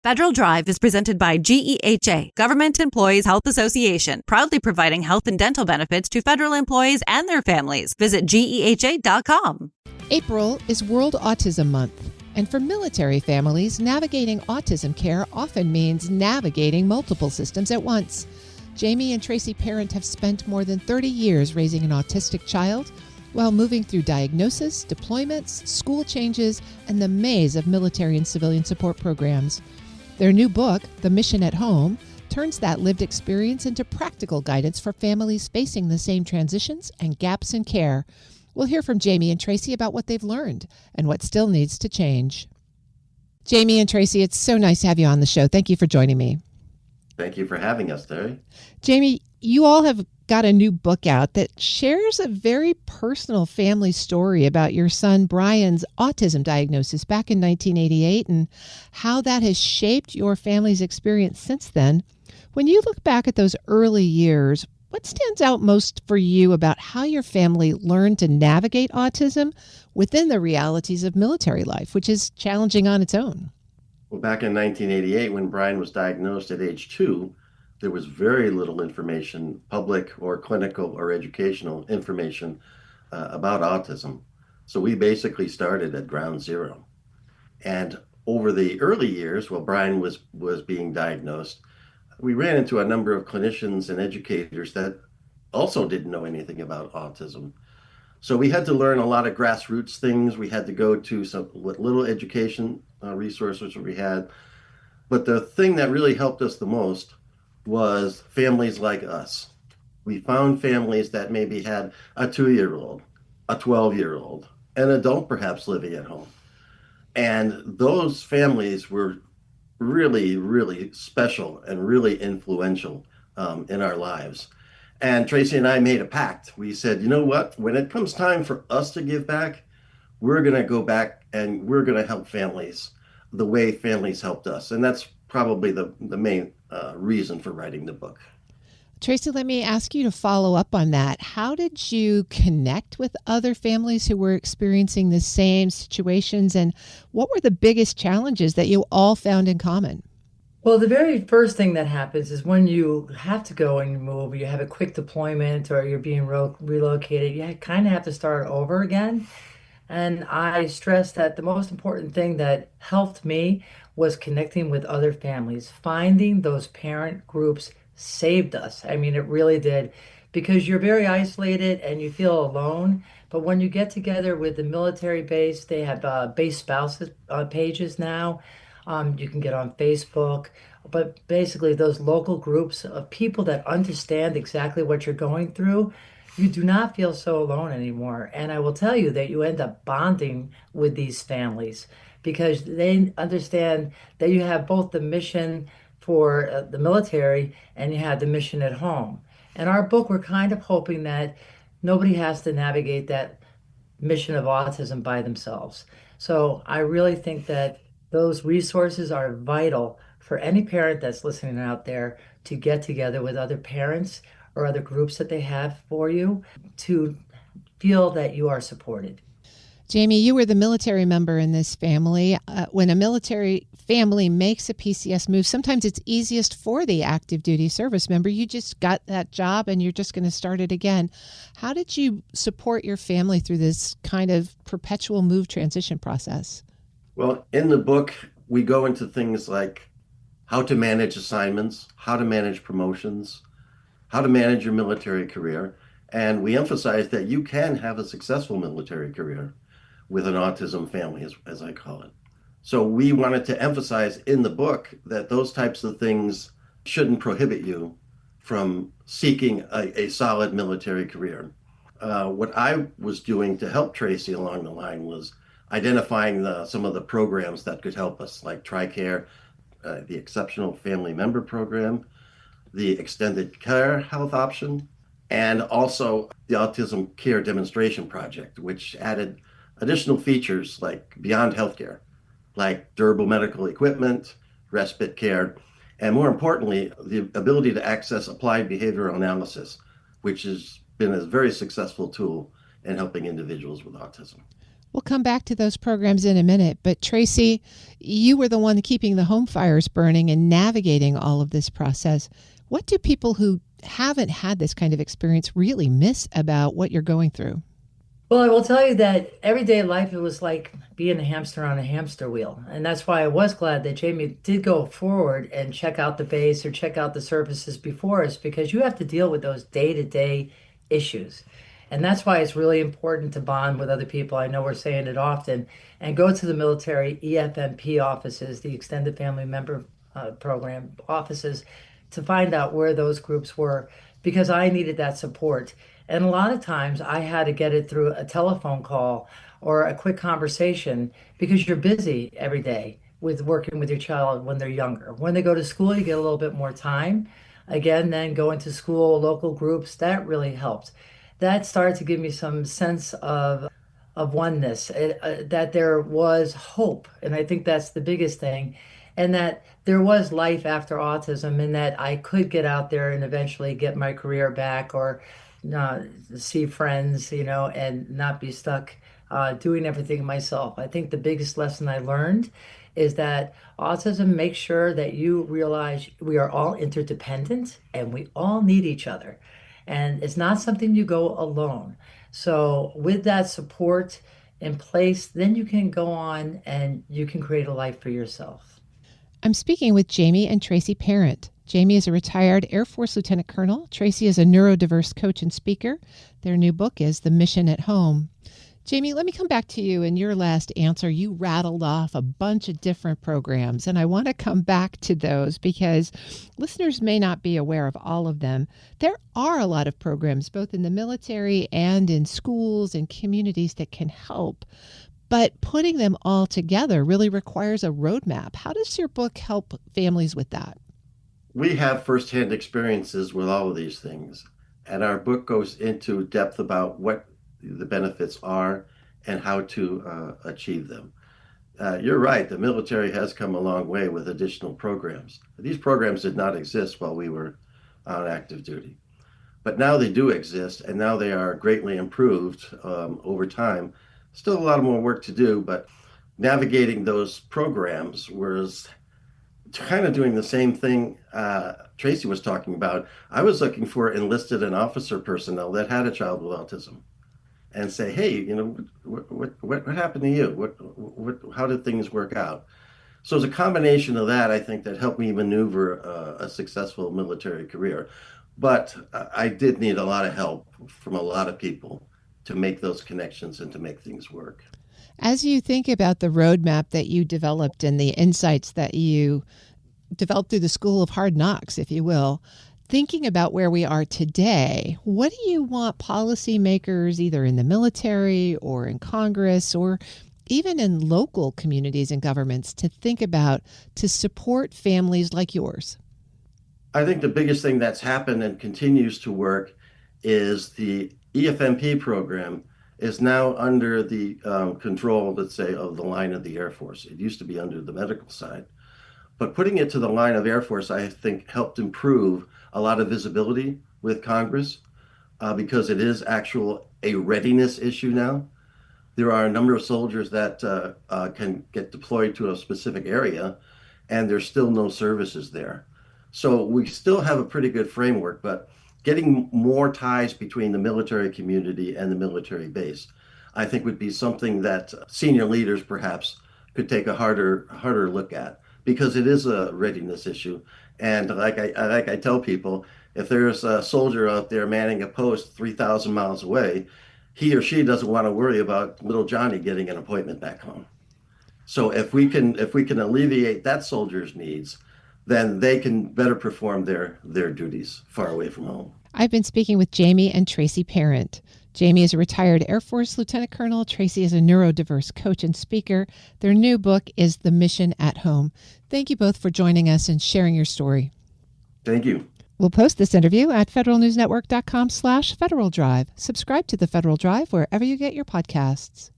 Federal Drive is presented by GEHA, Government Employees Health Association, proudly providing health and dental benefits to federal employees and their families. Visit GEHA.com. April is World Autism Month, and for military families, navigating autism care often means navigating multiple systems at once. Jaime and Tracy Parent have spent more than 30 years raising an autistic child while moving through diagnoses, deployments, school changes, and the maze of military and civilian support programs. Their new book, The Mission at Home, turns that lived experience into practical guidance for families facing the same transitions and gaps in care. We'll hear from Jaime and Tracy about what they've learned and what still needs to change. Jaime and Tracy, it's so nice to have you on the show. Thank you for joining me. Thank you for having us, Terry. Jaime, you all have got a new book out that shares a very personal family story about your son Brian's autism diagnosis back in 1988 and how that has shaped your family's experience since then. When you look back at those early years, what stands out most for you about how your family learned to navigate autism within the realities of military life, which is challenging on its own? Well, back in 1988, when Brian was diagnosed at age 2, there was very little information, public or clinical or educational information about autism. So we basically started at ground zero. And over the early years, while Brian was being diagnosed, we ran into a number of clinicians and educators that also didn't know anything about autism. So we had to learn a lot of grassroots things. We had to go to some little education resources we had. But the thing that really helped us the most was families like us. We found families that maybe had a 2-year-old, a 12-year-old, an adult perhaps living at home. And those families were really, really special and really influential in our lives. And Tracy and I made a pact. We said, you know what, when it comes time for us to give back, we're going to go back and we're going to help families the way families helped us. And that's probably the main reason for writing the book. Tracy, let me ask you to follow up on that. How did you connect with other families who were experiencing the same situations, and what were the biggest challenges that you all found in common? Well, the very first thing that happens is when you have to go and you move, you have a quick deployment or you're being relocated, you kind of have to start over again. And I stress that the most important thing that helped me was connecting with other families. Finding those parent groups saved us. I mean, it really did, because you're very isolated and you feel alone. But when you get together with the military base, they have base spouses pages now. You can get on Facebook. But basically, those local groups of people that understand exactly what you're going through, you do not feel so alone anymore. And I will tell you that you end up bonding with these families because they understand that you have both the mission for the military and you have the mission at home. In our book, we're kind of hoping that nobody has to navigate that mission of autism by themselves. So I really think that those resources are vital for any parent that's listening out there to get together with other parents or other groups that they have for you to feel that you are supported. Jaime, you were the military member in this family. When a military family makes a PCS move, sometimes it's easiest for the active duty service member. You just got that job and you're just going to start it again. How did you support your family through this kind of perpetual move transition process? Well, in the book, we go into things like how to manage assignments, how to manage promotions, how to manage your military career. And we emphasize that you can have a successful military career with an autism family, as I call it. So we wanted to emphasize in the book that those types of things shouldn't prohibit you from seeking a solid military career. What I was doing to help Tracy along the line was identifying some of the programs that could help us, like TRICARE, the Exceptional Family Member Program, the Extended Care Health Option, and also the Autism Care Demonstration Project, which added additional features like beyond healthcare, like durable medical equipment, respite care, and more importantly, the ability to access applied behavioral analysis, which has been a very successful tool in helping individuals with autism. We'll come back to those programs in a minute, but Tracy, you were the one keeping the home fires burning and navigating all of this process. What do people who haven't had this kind of experience really miss about what you're going through? Well, I will tell you that everyday life, it was like being a hamster on a hamster wheel. And that's why I was glad that Jamie did go forward and check out the base or check out the services before us, because you have to deal with those day-to-day issues. And that's why it's really important to bond with other people. I know we're saying it often, and go to the military EFMP offices, the Extended Family Member Program offices, to find out where those groups were, because I needed that support. And a lot of times I had to get it through a telephone call or a quick conversation, because you're busy every day with working with your child when they're younger. When they go to school, you get a little bit more time. Again, then going to school, local groups, that really helped. That started to give me some sense of oneness, that there was hope. And I think that's the biggest thing. And that there was life after autism, and that I could get out there and eventually get my career back, or see friends, and not be stuck doing everything myself. I think the biggest lesson I learned is that autism makes sure that you realize we are all interdependent and we all need each other. And it's not something you go alone. So with that support in place, then you can go on and you can create a life for yourself. I'm speaking with Jaime and Tracy Parent. Jaime is a retired Air Force Lieutenant Colonel. Tracy is a neurodiverse coach and speaker. Their new book is The Mission at Home. Jaime, let me come back to you. In your last answer, you rattled off a bunch of different programs, and I want to come back to those because listeners may not be aware of all of them. There are a lot of programs, both in the military and in schools and communities, that can help. But putting them all together really requires a roadmap. How does your book help families with that? We have firsthand experiences with all of these things, and our book goes into depth about what the benefits are and how to achieve them. You're right, the military has come a long way with additional programs. These programs did not exist while we were on active duty, but now they do exist, and now they are greatly improved over time. Still a lot more work to do, but navigating those programs was kind of doing the same thing Tracy was talking about. I was looking for enlisted and officer personnel that had a child with autism, and say, hey, what happened to you? How did things work out? So it's a combination of that, I think, that helped me maneuver a successful military career. But I did need a lot of help from a lot of people to make those connections and to make things work. As you think about the roadmap that you developed and the insights that you developed through the School of Hard Knocks, if you will, thinking about where we are today, what do you want policymakers, either in the military or in Congress or even in local communities and governments, to think about to support families like yours? I think the biggest thing that's happened and continues to work is the EFMP program is now under the control, let's say, of the line of the Air Force. It used to be under the medical side. But putting it to the line of Air Force, I think, helped improve a lot of visibility with Congress because it is a readiness issue now. There are a number of soldiers that can get deployed to a specific area, and there's still no services there. So we still have a pretty good framework, but getting more ties between the military community and the military base, I think, would be something that senior leaders perhaps could take a harder look at, because it is a readiness issue. And like I tell people, if there's a soldier out there manning a post 3,000 miles away, he or she doesn't want to worry about little Johnny getting an appointment back home. So if we can alleviate that soldier's needs, then they can better perform their duties far away from home. I've been speaking with Jaime and Tracy Parent. Jaime is a retired Air Force Lieutenant Colonel. Tracy is a neurodiverse coach and speaker. Their new book is The Mission at Home. Thank you both for joining us and sharing your story. Thank you. We'll post this interview at federalnewsnetwork.com/Federal Drive. Subscribe to the Federal Drive wherever you get your podcasts.